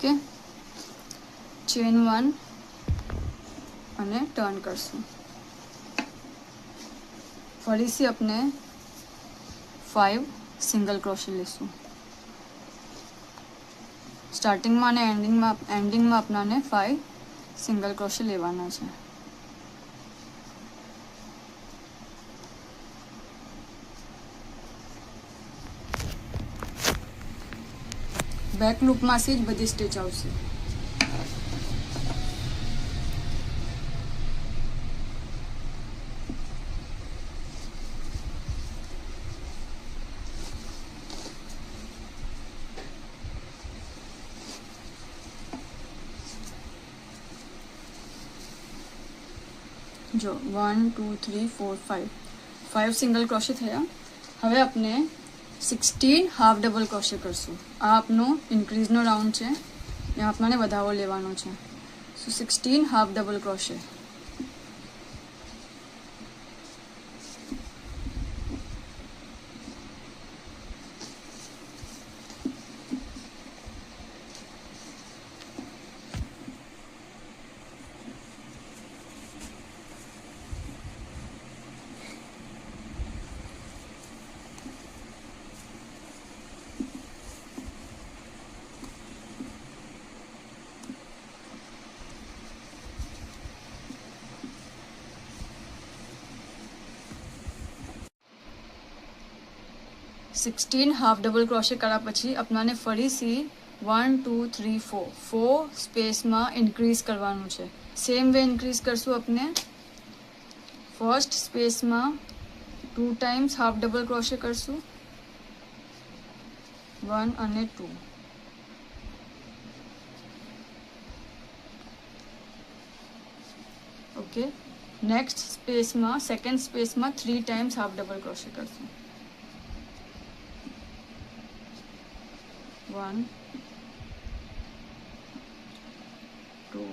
Okay, chain 1 અને turn કરશું. ફરીથી આપણે 5 સિંગલ ક્રોશી લેશું. સ્ટાર્ટિંગમાં અને એન્ડિંગમાં આપણાને 5 સિંગલ ક્રોશી લેવાના છે. બેક લૂપમાંથી જ બધી સ્ટીચ આવશે. જો 1 2 3 4 5 સિંગલ ક્રોશી થયા. હવે આપણે 16 હાફ ડબલ ક્રોશી કરશું. આ આપનો ઇન્ક્રીઝનો રાઉન્ડ છે, એ આપણને વધારો લેવાનો છે. So 16 half double crochet. Sixteen half double crochet કર્યા પછી આપણાને ફરીથી 1 2 3 4 સ્પેસમાં ઇન્ક્રીઝ કરવાનું છે. સેમ વે ઇન્ક્રીઝ કરશું. આપણે ફર્સ્ટ સ્પેસમાં 2 ટાઈમ્સ હાફ ડબલ ક્રોશે કરશું, 1 અને 2. ઓકે, નેક્સ્ટ સ્પેસમાં સેકન્ડ સ્પેસમાં 3 ટાઈમ્સ હાફ ડબલ ક્રોશે કરશું, 1 2